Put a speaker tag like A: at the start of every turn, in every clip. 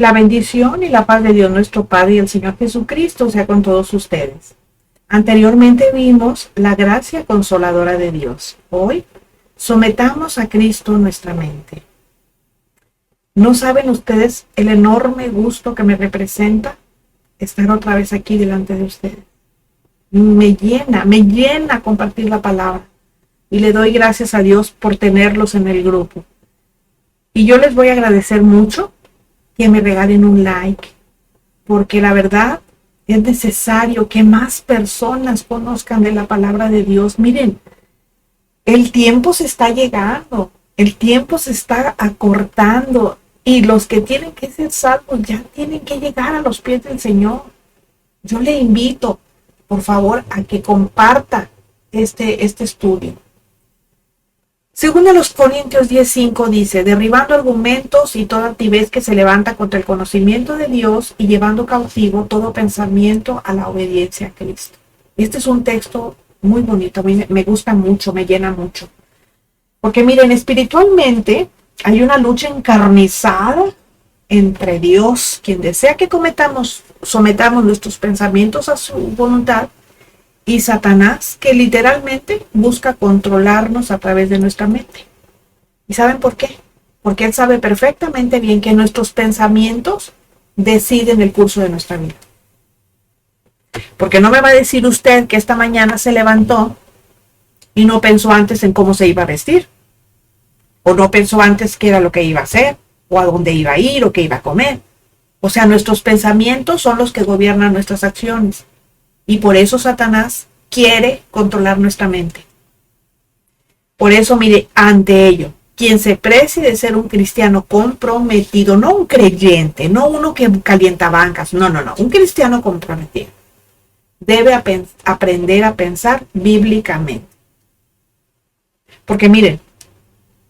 A: La bendición y la paz de Dios nuestro Padre y el Señor Jesucristo sea con todos ustedes. Anteriormente vimos la gracia consoladora de Dios. Hoy sometamos a Cristo nuestra mente. ¿No saben ustedes el enorme gusto que me representa estar otra vez aquí delante de ustedes? Me llena compartir la palabra. Y le doy gracias a Dios por tenerlos en el grupo. Y yo les voy a agradecer mucho que me regalen un like, porque la verdad es necesario que más personas conozcan de la palabra de Dios. Miren, el tiempo se está llegando, el tiempo se está acortando y los que tienen que ser salvos ya tienen que llegar a los pies del Señor. Yo le invito, por favor, a que comparta este estudio. Según a los Corintios 10:5 dice, derribando argumentos y toda altivez que se levanta contra el conocimiento de Dios y llevando cautivo todo pensamiento a la obediencia a Cristo. Este es un texto muy bonito, a mí me gusta mucho, me llena mucho. Porque miren, espiritualmente hay una lucha encarnizada entre Dios, quien desea que sometamos nuestros pensamientos a su voluntad, y Satanás, que literalmente busca controlarnos a través de nuestra mente. ¿Y saben por qué? Porque él sabe perfectamente bien que nuestros pensamientos deciden el curso de nuestra vida. Porque no me va a decir usted que esta mañana se levantó y no pensó antes en cómo se iba a vestir, o no pensó antes qué era lo que iba a hacer, o a dónde iba a ir, o qué iba a comer. O sea, nuestros pensamientos son los que gobiernan nuestras acciones. Y por eso Satanás quiere controlar nuestra mente. Por eso, mire, ante ello, quien se precie de ser un cristiano comprometido, no un creyente, no uno que calienta bancas, no, un cristiano comprometido, debe aprender a pensar bíblicamente. Porque miren,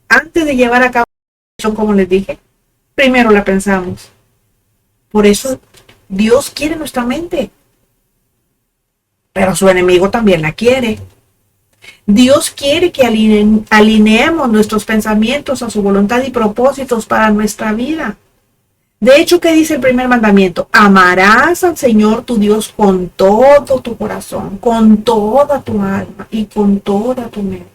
A: antes de llevar a cabo la acción, como les dije, primero la pensamos. Por eso Dios quiere nuestra mente. Pero su enemigo también la quiere. Dios quiere que alineemos nuestros pensamientos a su voluntad y propósitos para nuestra vida. De hecho, ¿qué dice el primer mandamiento? Amarás al Señor tu Dios con todo tu corazón, con toda tu alma y con toda tu mente.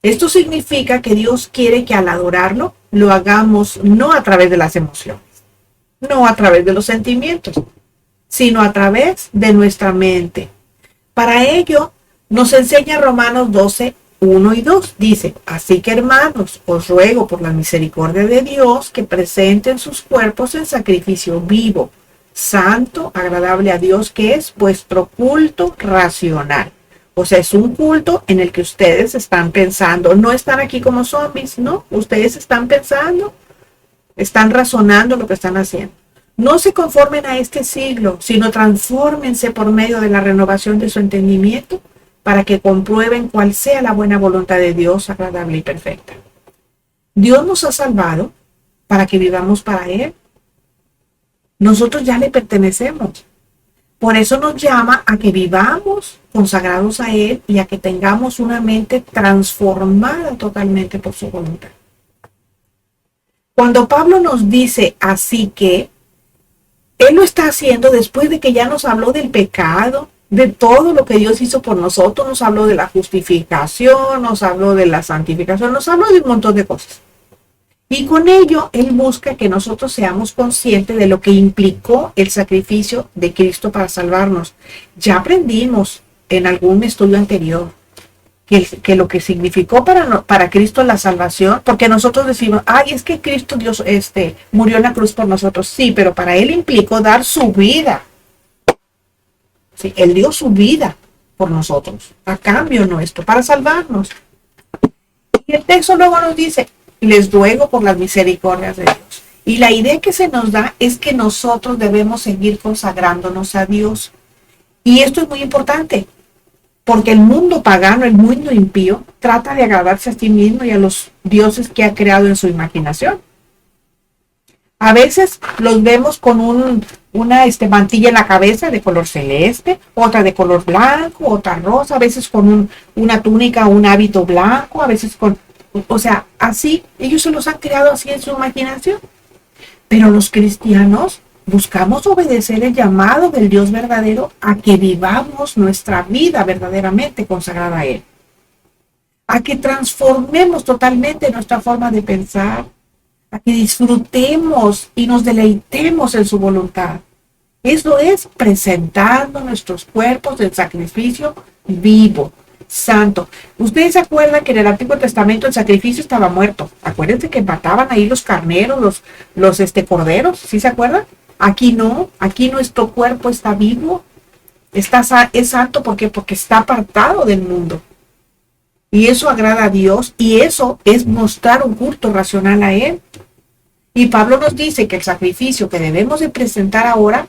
A: Esto significa que Dios quiere que al adorarlo lo hagamos no a través de las emociones, no a través de los sentimientos, sino a través de nuestra mente. Para ello, nos enseña Romanos 12:1 y 2. Dice, así que hermanos, os ruego por la misericordia de Dios que presenten sus cuerpos en sacrificio vivo, santo, agradable a Dios, que es vuestro culto racional. O sea, es un culto en el que ustedes están pensando, no están aquí como zombies, no, ustedes están pensando, están razonando lo que están haciendo. No se conformen a este siglo, sino transfórmense por medio de la renovación de su entendimiento para que comprueben cuál sea la buena voluntad de Dios, agradable y perfecta. Dios nos ha salvado para que vivamos para Él. Nosotros ya le pertenecemos. Por eso nos llama a que vivamos consagrados a Él y a que tengamos una mente transformada totalmente por su voluntad. Cuando Pablo nos dice así que, Él lo está haciendo después de que ya nos habló del pecado, de todo lo que Dios hizo por nosotros, nos habló de la justificación, nos habló de la santificación, nos habló de un montón de cosas. Y con ello, Él busca que nosotros seamos conscientes de lo que implicó el sacrificio de Cristo para salvarnos. Ya aprendimos en algún estudio anterior que lo que significó para Cristo la salvación, porque nosotros decimos, ay, es que Cristo Dios murió en la cruz por nosotros. Sí, pero para Él implicó dar su vida. Sí, Él dio su vida por nosotros, a cambio nuestro, para salvarnos. Y el texto luego nos dice, les ruego por las misericordias de Dios. Y la idea que se nos da es que nosotros debemos seguir consagrándonos a Dios. Y esto es muy importante, porque el mundo pagano, el mundo impío, trata de agradarse a sí mismo y a los dioses que ha creado en su imaginación. A veces los vemos con una mantilla en la cabeza de color celeste, otra de color blanco, otra rosa, a veces con una túnica o un hábito blanco, a veces con... O sea, así, ellos se los han creado así en su imaginación. Pero los cristianos buscamos obedecer el llamado del Dios verdadero a que vivamos nuestra vida verdaderamente consagrada a Él. A que transformemos totalmente nuestra forma de pensar, a que disfrutemos y nos deleitemos en su voluntad. Eso es presentando nuestros cuerpos en sacrificio vivo, santo. Ustedes se acuerdan que en el Antiguo Testamento el sacrificio estaba muerto. Acuérdense que mataban ahí los carneros, los corderos, ¿sí se acuerdan? Aquí no, aquí nuestro cuerpo está vivo, es santo. ¿Por qué? Porque está apartado del mundo. Y eso agrada a Dios, y eso es mostrar un culto racional a Él. Y Pablo nos dice que el sacrificio que debemos de presentar ahora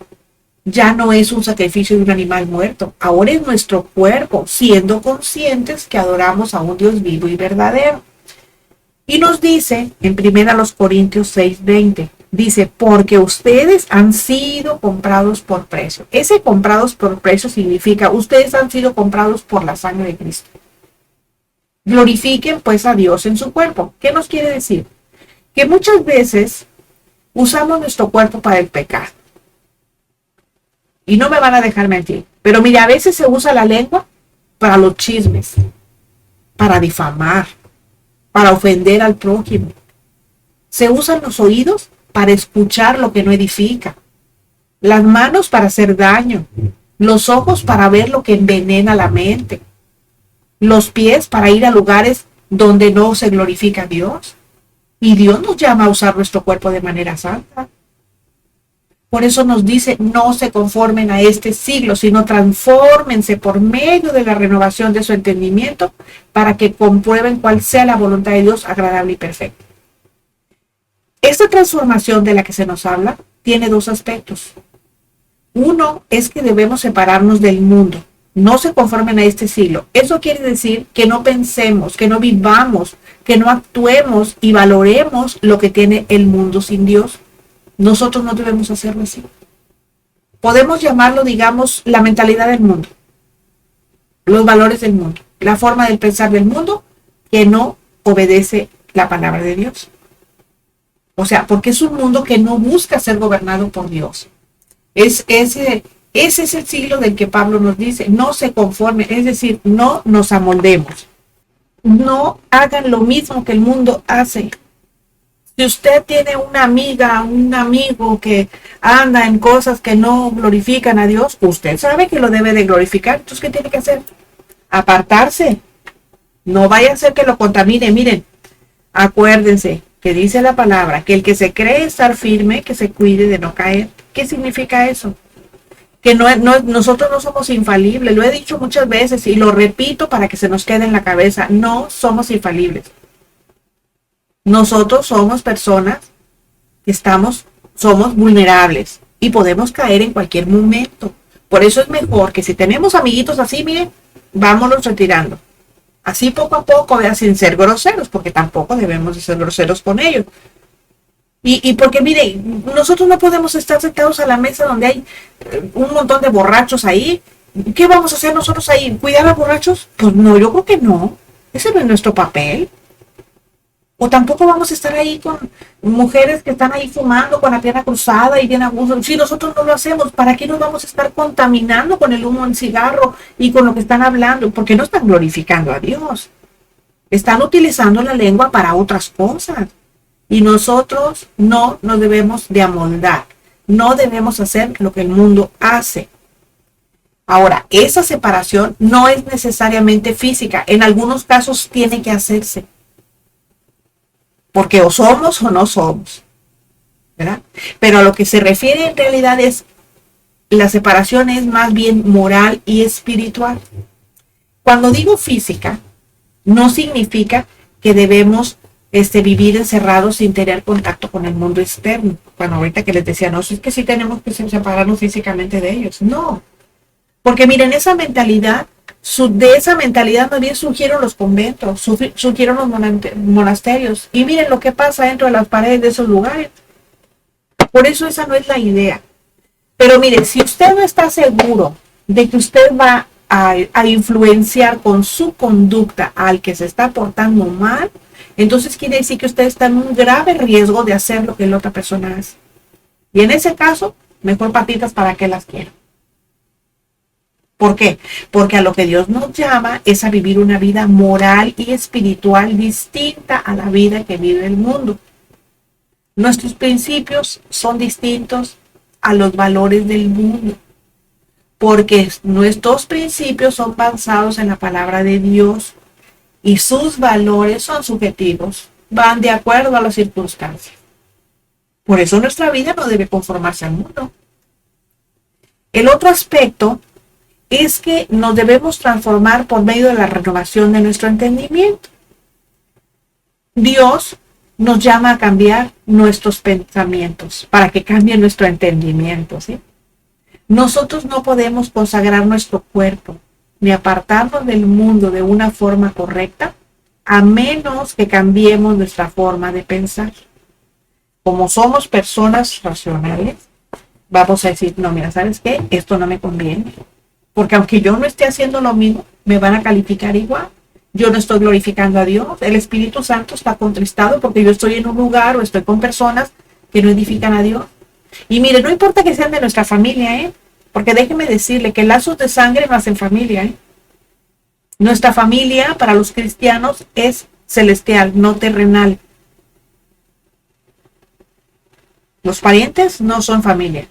A: ya no es un sacrificio de un animal muerto. Ahora es nuestro cuerpo, siendo conscientes que adoramos a un Dios vivo y verdadero. Y nos dice en 1 Corintios 6:20, dice, porque ustedes han sido comprados por precio. Ese comprados por precio significa, ustedes han sido comprados por la sangre de Cristo. Glorifiquen pues a Dios en su cuerpo. ¿Qué nos quiere decir? Que muchas veces usamos nuestro cuerpo para el pecado. Y no me van a dejar mentir. Pero mira, a veces se usa la lengua para los chismes, para difamar, para ofender al prójimo. Se usan los oídos para escuchar lo que no edifica, las manos para hacer daño, los ojos para ver lo que envenena la mente, los pies para ir a lugares donde no se glorifica a Dios. Y Dios nos llama a usar nuestro cuerpo de manera santa. Por eso nos dice, no se conformen a este siglo, sino transfórmense por medio de la renovación de su entendimiento para que comprueben cuál sea la voluntad de Dios agradable y perfecta. Esta transformación de la que se nos habla tiene dos aspectos. Uno es que debemos separarnos del mundo. No se conformen a este siglo. Eso quiere decir que no pensemos, que no vivamos, que no actuemos y valoremos lo que tiene el mundo sin Dios. Nosotros no debemos hacerlo así. Podemos llamarlo, digamos, la mentalidad del mundo, los valores del mundo, la forma de pensar del mundo que no obedece la palabra de Dios. O sea, porque es un mundo que no busca ser gobernado por Dios. Ese es el siglo del que Pablo nos dice, no se conformen, es decir, no nos amoldemos. No hagan lo mismo que el mundo hace. Si usted tiene una amiga, un amigo que anda en cosas que no glorifican a Dios, usted sabe que lo debe de glorificar. Entonces, ¿qué tiene que hacer? Apartarse. No vaya a ser que lo contamine. Miren, acuérdense que dice la palabra que el que se cree estar firme, que se cuide de no caer. ¿Qué significa eso? Que nosotros no somos infalibles. Lo he dicho muchas veces y lo repito para que se nos quede en la cabeza. No somos infalibles. Nosotros somos personas que somos vulnerables y podemos caer en cualquier momento. Por eso es mejor que si tenemos amiguitos así, miren, vámonos retirando. Así poco a poco, sin ser groseros, porque tampoco debemos de ser groseros con ellos. Y porque, miren, nosotros no podemos estar sentados a la mesa donde hay un montón de borrachos ahí. ¿Qué vamos a hacer nosotros ahí? ¿Cuidar a los borrachos? Pues no, yo creo que no. Ese no es nuestro papel. O tampoco vamos a estar ahí con mujeres que están ahí fumando con la pierna cruzada y bien a gusto. Si nosotros no lo hacemos, ¿para qué nos vamos a estar contaminando con el humo del cigarro y con lo que están hablando? Porque no están glorificando a Dios. Están utilizando la lengua para otras cosas. Y nosotros no nos debemos de amoldar. No debemos hacer lo que el mundo hace. Ahora, esa separación no es necesariamente física. En algunos casos tiene que hacerse. Porque o somos o no somos, ¿verdad? Pero a lo que se refiere en realidad es, la separación es más bien moral y espiritual. Cuando digo física, no significa que debemos vivir encerrados sin tener contacto con el mundo externo. Bueno, ahorita que les decía, no, es que sí tenemos que separarnos físicamente de ellos. No, porque miren, esa mentalidad, de esa mentalidad más bien surgieron los conventos, surgieron los monasterios. Y miren lo que pasa dentro de las paredes de esos lugares. Por eso esa no es la idea. Pero miren, si usted no está seguro de que usted va a influenciar con su conducta al que se está portando mal, entonces quiere decir que usted está en un grave riesgo de hacer lo que la otra persona hace. Y en ese caso, mejor patitas, ¿para qué las quiero? ¿Por qué? Porque a lo que Dios nos llama es a vivir una vida moral y espiritual distinta a la vida que vive el mundo. Nuestros principios son distintos a los valores del mundo, porque nuestros principios son basados en la palabra de Dios y sus valores son subjetivos, van de acuerdo a las circunstancias. Por eso nuestra vida no debe conformarse al mundo. El otro aspecto es que nos debemos transformar por medio de la renovación de nuestro entendimiento. Dios nos llama a cambiar nuestros pensamientos para que cambie nuestro entendimiento, ¿sí? Nosotros no podemos consagrar nuestro cuerpo ni apartarnos del mundo de una forma correcta a menos que cambiemos nuestra forma de pensar. Como somos personas racionales, vamos a decir, no, mira, ¿sabes qué? Esto no me conviene. Porque aunque yo no esté haciendo lo mismo, me van a calificar igual. Yo no estoy glorificando a Dios. El Espíritu Santo está contristado porque yo estoy en un lugar o estoy con personas que no edifican a Dios. Y mire, no importa que sean de nuestra familia, porque déjeme decirle que lazos de sangre no hacen familia, Nuestra familia para los cristianos es celestial, no terrenal. Los parientes no son familia.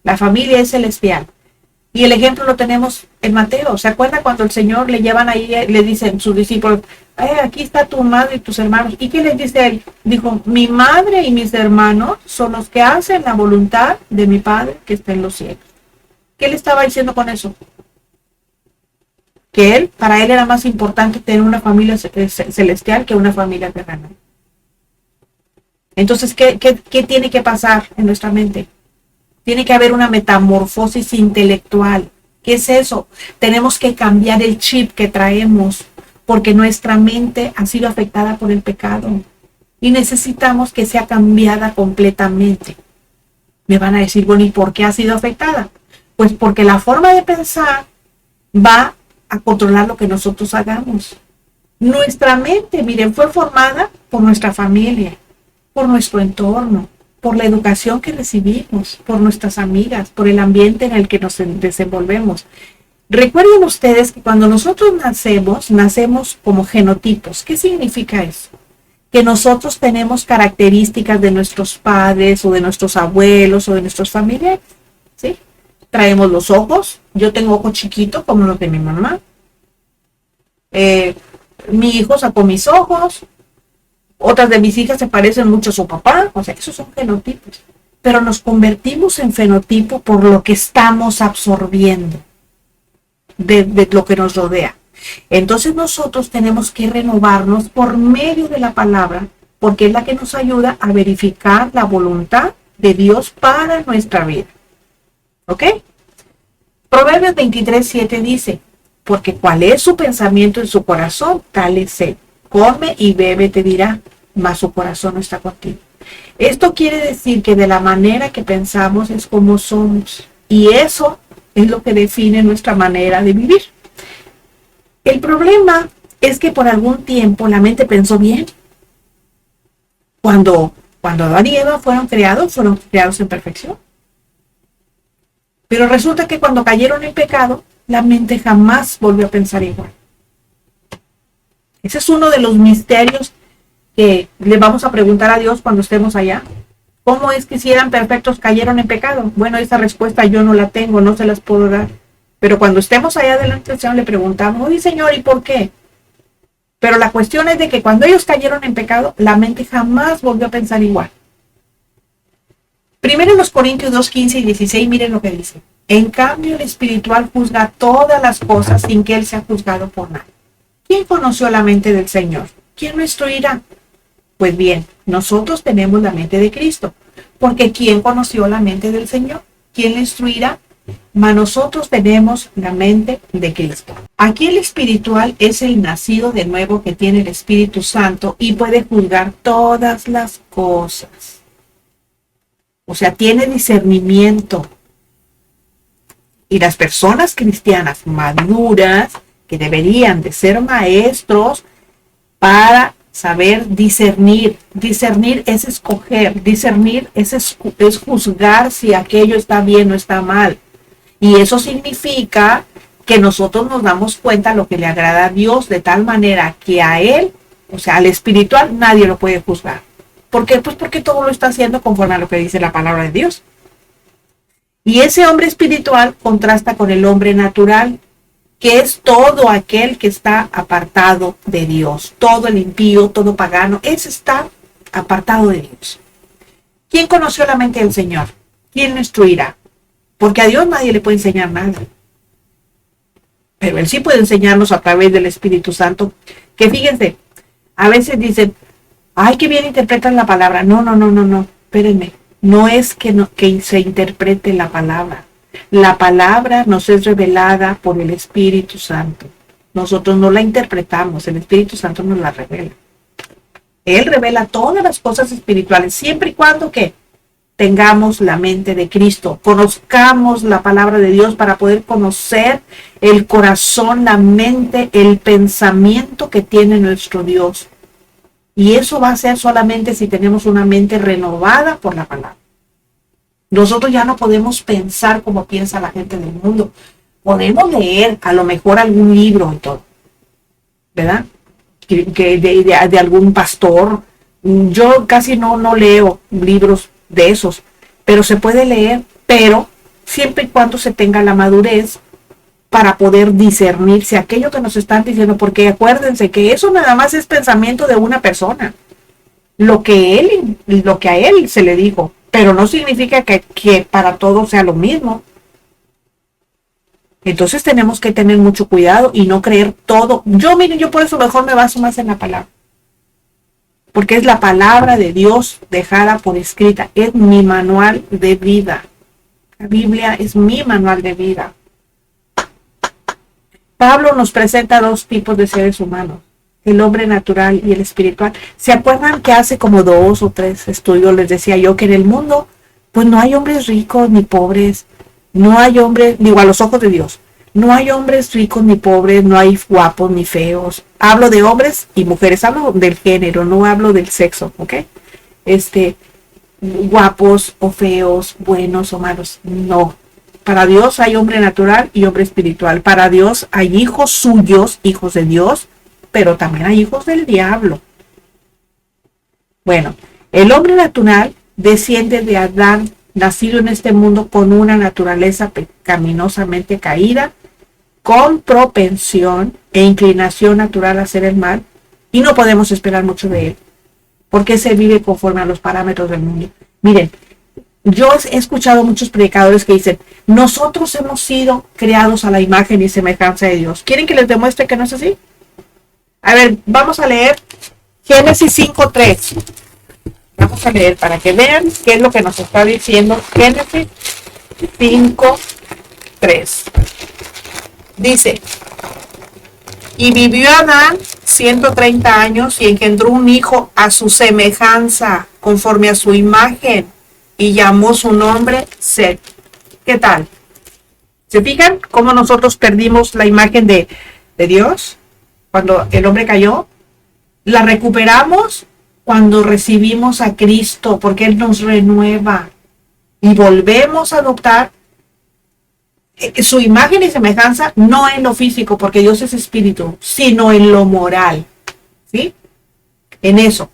A: La familia es celestial. Y el ejemplo lo tenemos en Mateo. ¿Se acuerda cuando el Señor le llevan ahí, le dicen sus discípulos, aquí está tu madre y tus hermanos? ¿Y qué les dice él? Dijo, mi madre y mis hermanos son los que hacen la voluntad de mi Padre que está en los cielos. ¿Qué le estaba diciendo con eso? Que para él era más importante tener una familia celestial que una familia terrenal. Entonces, ¿qué tiene que pasar en nuestra mente? Tiene que haber una metamorfosis intelectual. ¿Qué es eso? Tenemos que cambiar el chip que traemos porque nuestra mente ha sido afectada por el pecado y necesitamos que sea cambiada completamente. Me van a decir, bueno, ¿y por qué ha sido afectada? Pues porque la forma de pensar va a controlar lo que nosotros hagamos. Nuestra mente, miren, fue formada por nuestra familia, por nuestro entorno, por la educación que recibimos, por nuestras amigas, por el ambiente en el que nos desenvolvemos. Recuerden ustedes que cuando nosotros nacemos como genotipos. ¿Qué significa eso? Que nosotros tenemos características de nuestros padres o de nuestros abuelos o de nuestros familiares, ¿sí? Traemos los ojos. Yo tengo ojos chiquitos como los de mi mamá. Mi hijo sacó mis ojos. Otras de mis hijas se parecen mucho a su papá. O sea, esos son fenotipos. Pero nos convertimos en fenotipo por lo que estamos absorbiendo de lo que nos rodea. Entonces nosotros tenemos que renovarnos por medio de la palabra, porque es la que nos ayuda a verificar la voluntad de Dios para nuestra vida. ¿Ok? Proverbios 23:7 dice, porque cuál es su pensamiento en su corazón, tal es él. Come y bebe, te dirá, mas su corazón no está contigo. Esto quiere decir que de la manera que pensamos es como somos. Y eso es lo que define nuestra manera de vivir. El problema es que por algún tiempo la mente pensó bien. Cuando Adán y Eva fueron creados en perfección. Pero resulta que cuando cayeron en pecado, la mente jamás volvió a pensar igual. Ese es uno de los misterios que le vamos a preguntar a Dios cuando estemos allá. ¿Cómo es que si eran perfectos cayeron en pecado? Bueno, esa respuesta yo no la tengo, no se las puedo dar. Pero cuando estemos allá delante del Señor le preguntamos, oye Señor, ¿y por qué? Pero la cuestión es de que cuando ellos cayeron en pecado, la mente jamás volvió a pensar igual. Primero en los Corintios 2:15 y 16, miren lo que dice. En cambio, el espiritual juzga todas las cosas sin que él sea juzgado por nadie. ¿Quién conoció la mente del Señor? ¿Quién lo instruirá? Pues bien, nosotros tenemos la mente de Cristo, porque ¿quién conoció la mente del Señor? ¿Quién le instruirá? Mas nosotros tenemos la mente de Cristo. Aquí el espiritual es el nacido de nuevo que tiene el Espíritu Santo y puede juzgar todas las cosas. O sea, tiene discernimiento. Y las personas cristianas maduras, que deberían de ser maestros para saber discernir. Discernir es escoger, discernir es juzgar si aquello está bien o está mal. Y eso significa que nosotros nos damos cuenta de lo que le agrada a Dios, de tal manera que a Él, o sea, al espiritual, nadie lo puede juzgar. ¿Por qué? Pues porque todo lo está haciendo conforme a lo que dice la palabra de Dios. Y ese hombre espiritual contrasta con el hombre natural, que es todo aquel que está apartado de Dios. Todo el impío, todo pagano, ese está apartado de Dios. ¿Quién conoció la mente del Señor? ¿Quién lo instruirá? Porque a Dios nadie le puede enseñar nada. Pero Él sí puede enseñarnos a través del Espíritu Santo. Que fíjense, a veces dicen, ay, qué bien interpretan la palabra. No, espérenme. No es que se interprete la palabra. La palabra nos es revelada por el Espíritu Santo. Nosotros no la interpretamos, el Espíritu Santo nos la revela. Él revela todas las cosas espirituales, siempre y cuando que tengamos la mente de Cristo, conozcamos la palabra de Dios para poder conocer el corazón, la mente, el pensamiento que tiene nuestro Dios. Y eso va a ser solamente si tenemos una mente renovada por la palabra. Nosotros ya no podemos pensar como piensa la gente del mundo. Podemos leer a lo mejor algún libro y todo, ¿verdad? De algún pastor. Yo casi no leo libros de esos, pero se puede leer, pero siempre y cuando se tenga la madurez para poder discernir si aquello que nos están diciendo, porque acuérdense que eso nada más es pensamiento de una persona, lo que a él se le dijo, pero no significa que para todos sea lo mismo. Entonces tenemos que tener mucho cuidado y no creer todo. Miren, yo por eso mejor me baso más en la palabra. Porque es la palabra de Dios dejada por escrita. Es mi manual de vida. La Biblia es mi manual de vida. Pablo nos presenta dos tipos de seres humanos. El hombre natural y el espiritual. ¿Se acuerdan que hace como 2 o 3 estudios les decía yo que en el mundo pues no hay hombres ricos ni pobres? No hay hombres, digo, a los ojos de Dios. No hay hombres ricos ni pobres, no hay guapos ni feos. Hablo de hombres y mujeres, hablo del género, no hablo del sexo, ¿ok? Guapos o feos, buenos o malos, no. Para Dios hay hombre natural y hombre espiritual. Para Dios hay hijos suyos, hijos de Dios, pero también hay hijos del diablo. Bueno, el hombre natural desciende de Adán, nacido en este mundo con una naturaleza pecaminosamente caída, con propensión e inclinación natural a hacer el mal, y no podemos esperar mucho de él, porque se vive conforme a los parámetros del mundo. Miren, yo he escuchado muchos predicadores que dicen, nosotros hemos sido creados a la imagen y semejanza de Dios. ¿Quieren que les demuestre que no es así? A ver, vamos a leer Génesis 5:3. Vamos a leer para que vean qué es lo que nos está diciendo Génesis 5:3. Dice, y vivió Adán 130 años y engendró un hijo a su semejanza, conforme a su imagen, y llamó su nombre Set. ¿Qué tal? ¿Se fijan cómo nosotros perdimos la imagen de Dios cuando el hombre cayó? La recuperamos cuando recibimos a Cristo, porque Él nos renueva y volvemos a adoptar su imagen y semejanza, no en lo físico, porque Dios es espíritu, sino en lo moral, ¿sí? En eso.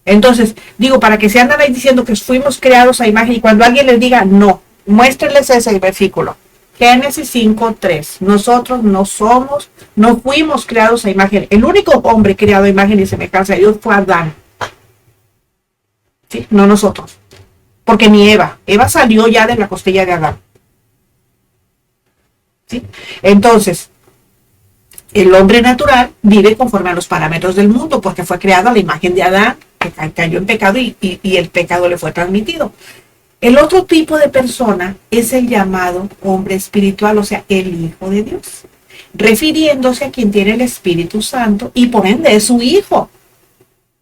A: Entonces, digo, para que se andan ahí diciendo que fuimos creados a imagen, y cuando alguien les diga, no, muéstrenles ese versículo. Génesis 5:3. Nosotros no fuimos creados a imagen. El único hombre creado a imagen y semejanza de Dios fue Adán. ¿Sí? No nosotros. Porque ni Eva. Eva salió ya de la costilla de Adán. ¿Sí? Entonces, el hombre natural vive conforme a los parámetros del mundo, porque fue creado a la imagen de Adán, que cayó en pecado y el pecado le fue transmitido. El otro tipo de persona es el llamado hombre espiritual, o sea, el Hijo de Dios, refiriéndose a quien tiene el Espíritu Santo y por ende es su hijo.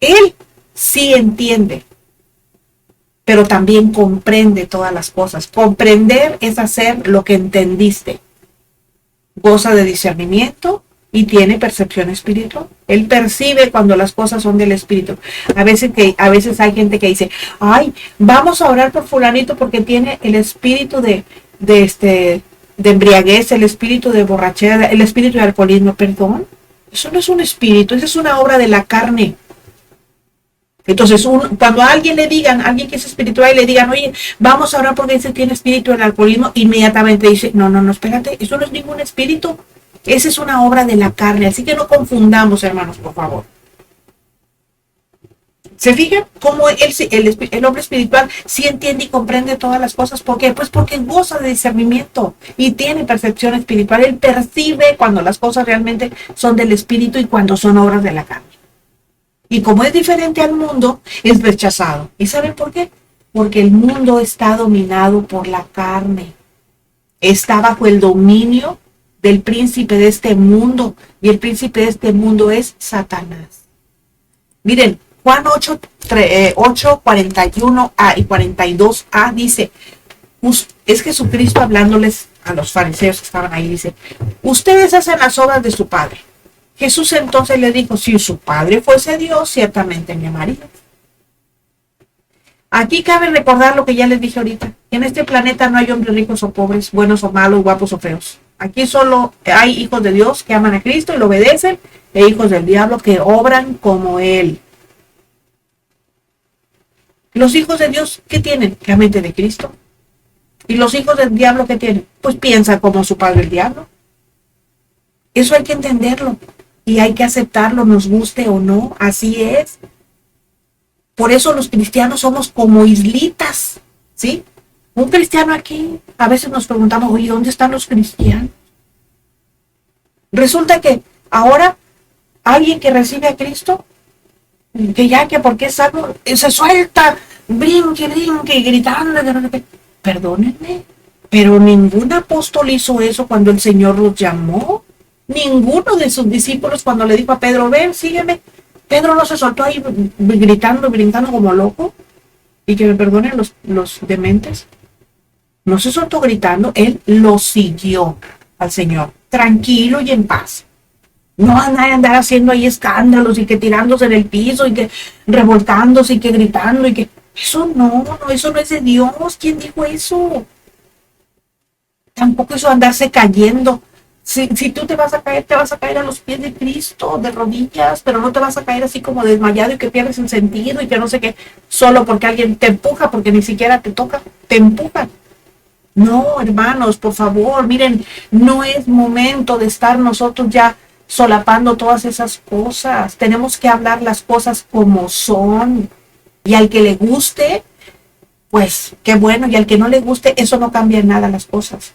A: Él sí entiende, pero también comprende todas las cosas. Comprender es hacer lo que entendiste. Goza de discernimiento y tiene percepción espiritual. Él percibe cuando las cosas son del espíritu. A veces hay gente que dice, ay, vamos a orar por fulanito porque tiene el espíritu de embriaguez, el espíritu de borrachera, el espíritu de alcoholismo. Perdón, eso no es un espíritu, eso es una obra de la carne. Entonces, cuando a alguien alguien que es espiritual, y le digan, oye, vamos a orar porque ese tiene espíritu del alcoholismo, inmediatamente dice, no, espérate, eso no es ningún espíritu. Esa es una obra de la carne, así que no confundamos, hermanos, por favor. ¿Se fijan cómo el hombre espiritual sí entiende y comprende todas las cosas? ¿Por qué? Pues porque goza de discernimiento y tiene percepción espiritual. Él percibe cuando las cosas realmente son del espíritu y cuando son obras de la carne. Y como es diferente al mundo, es rechazado. ¿Y saben por qué? Porque el mundo está dominado por la carne. Está bajo el dominio del príncipe de este mundo. Y el príncipe de este mundo es Satanás. Miren, Juan 8, 41a y 42a dice, es Jesucristo hablándoles a los fariseos que estaban ahí, dice, ustedes hacen las obras de su padre. Jesús entonces le dijo, si su padre fuese Dios, ciertamente me amaría. Aquí cabe recordar lo que ya les dije ahorita. En este planeta no hay hombres ricos o pobres, buenos o malos, guapos o feos. Aquí solo hay hijos de Dios que aman a Cristo y lo obedecen, e hijos del diablo que obran como Él. Los hijos de Dios, ¿qué tienen? La mente de Cristo. ¿Y los hijos del diablo qué tienen? Pues piensan como su padre el diablo. Eso hay que entenderlo. Y hay que aceptarlo, nos guste o no, así es. Por eso los cristianos somos como islitas, ¿sí? Un cristiano aquí, a veces nos preguntamos, oye, ¿dónde están los cristianos? Resulta que ahora alguien que recibe a Cristo, que porque es algo, se suelta, brinque, gritando, perdónenme, pero ningún apóstol hizo eso cuando el Señor los llamó. Ninguno de sus discípulos cuando le dijo a Pedro, ven, sígueme. Pedro no se soltó ahí gritando, brincando como loco. Y que me perdonen los dementes. No se soltó gritando, él lo siguió al Señor, tranquilo y en paz. No andar haciendo ahí escándalos y que tirándose en el piso y que revolcándose y que gritando y que... eso no es de Dios. ¿Quién dijo eso? Tampoco eso andarse cayendo. Si tú te vas a caer a los pies de Cristo, de rodillas, pero no te vas a caer así como desmayado y que pierdes el sentido y que no sé qué, solo porque alguien te empuja, porque ni siquiera te toca, te empujan. No, hermanos, por favor, miren, no es momento de estar nosotros ya solapando todas esas cosas. Tenemos que hablar las cosas como son. Y al que le guste, pues qué bueno, y al que no le guste, eso no cambia en nada las cosas.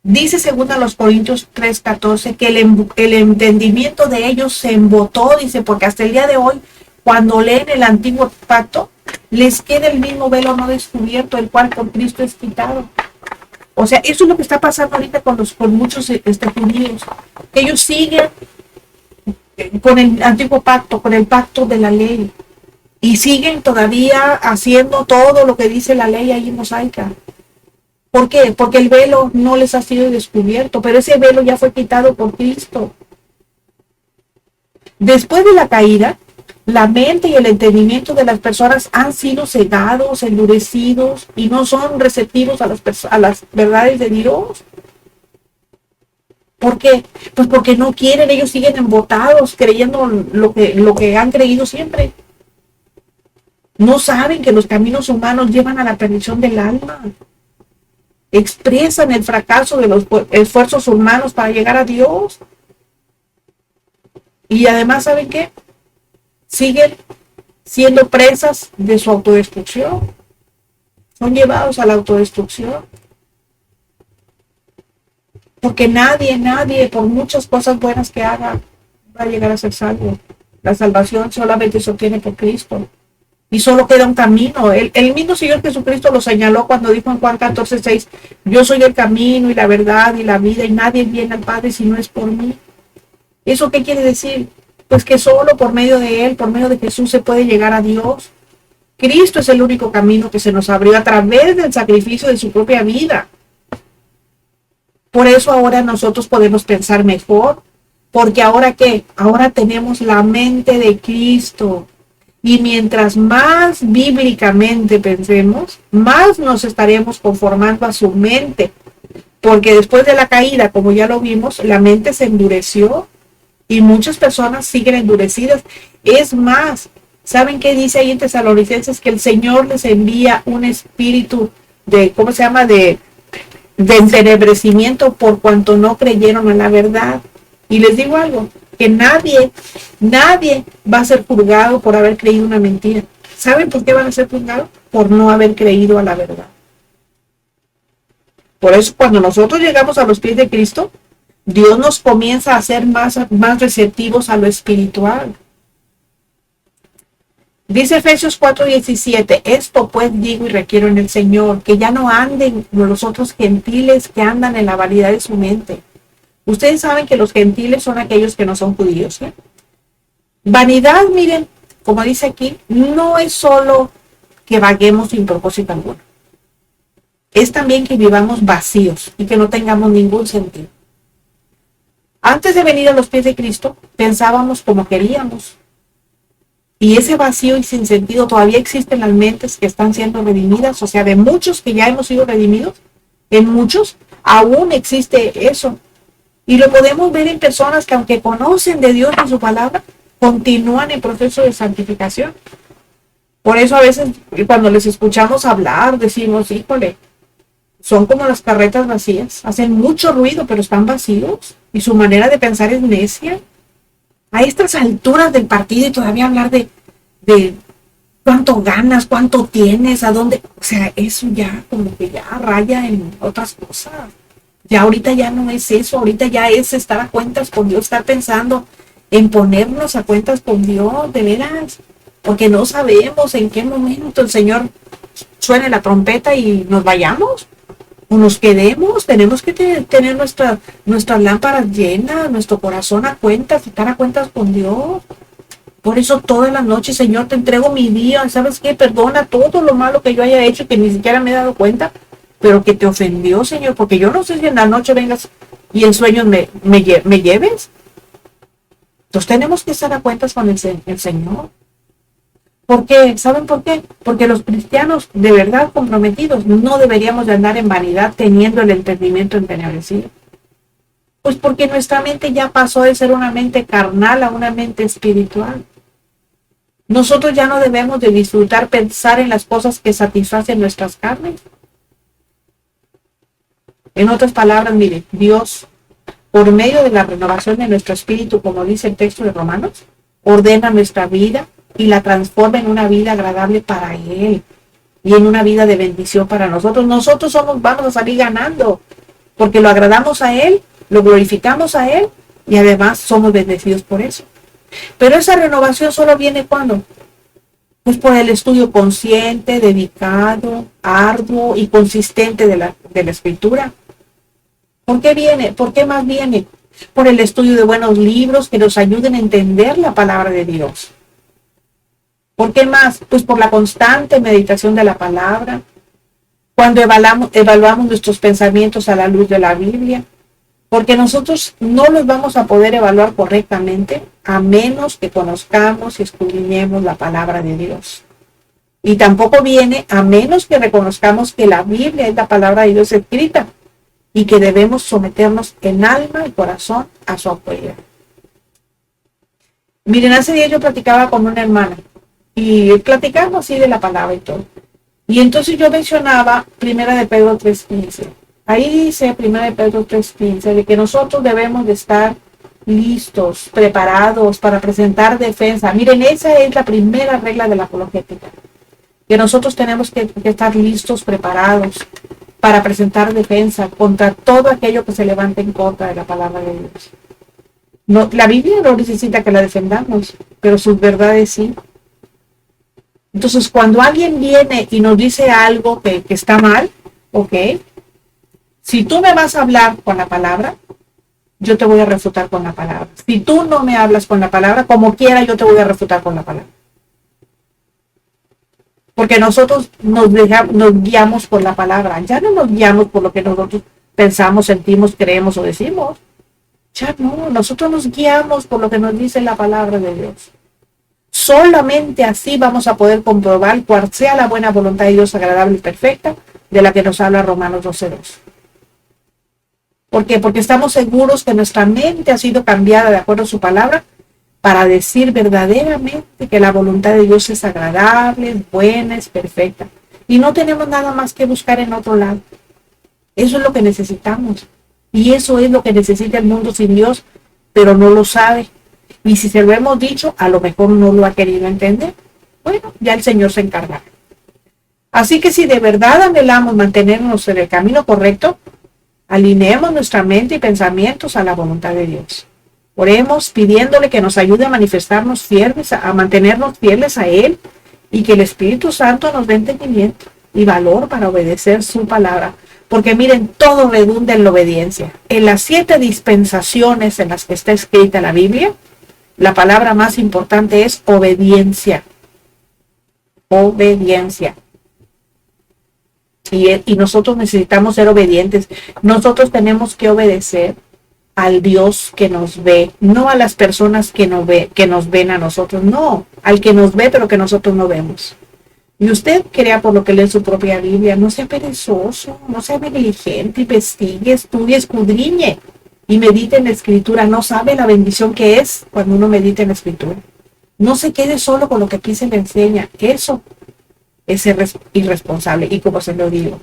A: Dice según a los Corintios 3:14 que el entendimiento de ellos se embotó, dice, porque hasta el día de hoy, cuando leen el antiguo pacto, les queda el mismo velo no descubierto, el cual por Cristo es quitado. O sea, eso es lo que está pasando ahorita con muchos judíos, que ellos siguen con el antiguo pacto, con el pacto de la ley, y siguen todavía haciendo todo lo que dice la ley ahí mosaica. ¿Por qué? Porque el velo no les ha sido descubierto, pero ese velo ya fue quitado por Cristo. Después de la caída, la mente y el entendimiento de las personas han sido cegados, endurecidos y no son receptivos a las verdades de Dios. ¿Por qué? Pues porque no quieren, ellos siguen embotados, creyendo lo que han creído siempre. No saben que los caminos humanos llevan a la perdición del alma. Expresan el fracaso de los esfuerzos humanos para llegar a Dios. Y además, ¿saben qué? Siguen siendo presas de su autodestrucción. Son llevados a la autodestrucción. Porque nadie, por muchas cosas buenas que haga, va a llegar a ser salvo. La salvación solamente se obtiene por Cristo. Y solo queda un camino. El mismo Señor Jesucristo lo señaló cuando dijo en Juan 14:6, yo soy el camino y la verdad y la vida, y nadie viene al Padre si no es por mí. ¿Eso qué quiere decir? Pues que solo por medio de Él, por medio de Jesús, se puede llegar a Dios. Cristo es el único camino que se nos abrió a través del sacrificio de su propia vida. Por eso ahora nosotros podemos pensar mejor, porque ahora ¿qué? Ahora tenemos la mente de Cristo. Y mientras más bíblicamente pensemos, más nos estaremos conformando a su mente. Porque después de la caída, como ya lo vimos, la mente se endureció y muchas personas siguen endurecidas. Es más, ¿saben qué dice ahí en Tesalonicenses? Que el Señor les envía un espíritu de, ¿cómo se llama? De entenebrecimiento por cuanto no creyeron en la verdad. Y les digo algo, que nadie va a ser juzgado por haber creído una mentira. ¿Saben por qué van a ser juzgados? Por no haber creído a la verdad. Por eso cuando nosotros llegamos a los pies de Cristo, Dios nos comienza a hacer más receptivos a lo espiritual. Dice Efesios 4:17, esto pues digo y requiero en el Señor, que ya no anden como los otros gentiles que andan en la vanidad de su mente. Ustedes saben que los gentiles son aquellos que no son judíos, ¿eh? Vanidad, miren, como dice aquí, no es solo que vaguemos sin propósito alguno. Es también que vivamos vacíos y que no tengamos ningún sentido. Antes de venir a los pies de Cristo, pensábamos como queríamos. Y ese vacío y sin sentido todavía existe en las mentes que están siendo redimidas, o sea, de muchos que ya hemos sido redimidos, en muchos aún existe eso. Y lo podemos ver en personas que aunque conocen de Dios y su palabra, continúan en proceso de santificación. Por eso a veces cuando les escuchamos hablar, decimos, híjole, son como las carretas vacías, hacen mucho ruido, pero están vacíos y su manera de pensar es necia. A estas alturas del partido y todavía hablar de cuánto ganas, cuánto tienes, a dónde, o sea, eso ya como que ya raya en otras cosas. Ya ahorita ya no es eso, ahorita ya es estar a cuentas con Dios, estar pensando en ponernos a cuentas con Dios, de veras, porque no sabemos en qué momento el Señor suene la trompeta y nos vayamos. O nos quedemos, tenemos que tener nuestras lámparas llenas, nuestro corazón a cuentas, estar a cuentas con Dios. Por eso todas las noches, Señor, te entrego mi día, ¿sabes qué? Perdona todo lo malo que yo haya hecho, que ni siquiera me he dado cuenta, pero que te ofendió, Señor, porque yo no sé si en la noche vengas y en sueños me lleves. Entonces tenemos que estar a cuentas con el Señor. ¿Por qué? ¿Saben por qué? Porque los cristianos de verdad comprometidos no deberíamos de andar en vanidad teniendo el entendimiento entenebrecido. Pues porque nuestra mente ya pasó de ser una mente carnal a una mente espiritual. Nosotros ya no debemos de disfrutar pensar en las cosas que satisfacen nuestras carnes. En otras palabras, mire, Dios, por medio de la renovación de nuestro espíritu, como dice el texto de Romanos, ordena nuestra vida y la transforma en una vida agradable para Él y en una vida de bendición para nosotros. Nosotros vamos a salir ganando porque lo agradamos a Él, lo glorificamos a Él y además somos bendecidos por eso. Pero esa renovación solo viene ¿cuándo? Pues por el estudio consciente, dedicado, arduo y consistente de la Escritura. ¿Por qué viene? ¿Por qué más viene? Por el estudio de buenos libros que nos ayuden a entender la palabra de Dios. ¿Por qué más? Pues por la constante meditación de la palabra, cuando evaluamos nuestros pensamientos a la luz de la Biblia, porque nosotros no los vamos a poder evaluar correctamente a menos que conozcamos y escudriñemos la palabra de Dios. Y tampoco viene a menos que reconozcamos que la Biblia es la palabra de Dios escrita y que debemos someternos en alma y corazón a su autoridad. Miren, hace días yo platicaba con una hermana y platicamos así de la palabra y todo. Y entonces yo mencionaba 1 de Pedro 3:15. Ahí dice 1 de Pedro 3:15 de que nosotros debemos de estar listos, preparados para presentar defensa. Miren, esa es la primera regla de la apologética. Que nosotros tenemos que estar listos, preparados para presentar defensa contra todo aquello que se levante en contra de la palabra de Dios. No, la Biblia no necesita que la defendamos, pero sus verdades sí. Entonces, cuando alguien viene y nos dice algo que está mal, ok, si tú me vas a hablar con la palabra, yo te voy a refutar con la palabra. Si tú no me hablas con la palabra, como quiera, yo te voy a refutar con la palabra. Porque nosotros nos guiamos por la palabra, ya no nos guiamos por lo que nosotros pensamos, sentimos, creemos o decimos. Ya no, nosotros nos guiamos por lo que nos dice la palabra de Dios. Solamente así vamos a poder comprobar cuál sea la buena voluntad de Dios agradable y perfecta de la que nos habla Romanos 12:2. ¿Por qué? Porque estamos seguros que nuestra mente ha sido cambiada de acuerdo a su palabra para decir verdaderamente que la voluntad de Dios es agradable, es buena, es perfecta. Y no tenemos nada más que buscar en otro lado. Eso es lo que necesitamos. Y eso es lo que necesita el mundo sin Dios, pero no lo sabe. Y si se lo hemos dicho, a lo mejor no lo ha querido entender. Bueno, ya el Señor se encargará. Así que si de verdad anhelamos mantenernos en el camino correcto, alineemos nuestra mente y pensamientos a la voluntad de Dios. Oremos pidiéndole que nos ayude a manifestarnos fieles, a mantenernos fieles a Él, y que el Espíritu Santo nos dé entendimiento y valor para obedecer su palabra. Porque miren, todo redunda en la obediencia. En las 7 dispensaciones en las que está escrita la Biblia, la palabra más importante es obediencia. Obediencia. Y nosotros necesitamos ser obedientes. Nosotros tenemos que obedecer al Dios que nos ve, no a las personas que nos ven a nosotros, no, al que nos ve pero que nosotros no vemos. Y usted crea por lo que lee su propia Biblia, no sea perezoso, no sea negligente, investigue, estudie, escudriñe y medite en la Escritura. No sabe la bendición que es cuando uno medita en la Escritura. No se quede solo con lo que aquí se le enseña, eso es ser irresponsable. Y como se lo digo,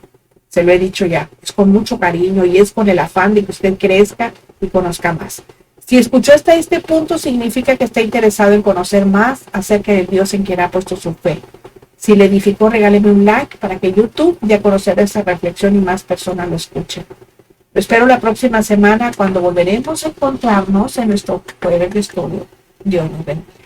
A: se lo he dicho ya, es con mucho cariño y es con el afán de que usted crezca y conozca más. Si escuchó hasta este punto, significa que está interesado en conocer más acerca del Dios en quien ha puesto su fe. Si le edificó, regáleme un like para que YouTube dé a conocer esta reflexión y más personas lo escuchen. Lo espero la próxima semana cuando volveremos a encontrarnos en nuestro jueves de estudio. Dios nos bendiga.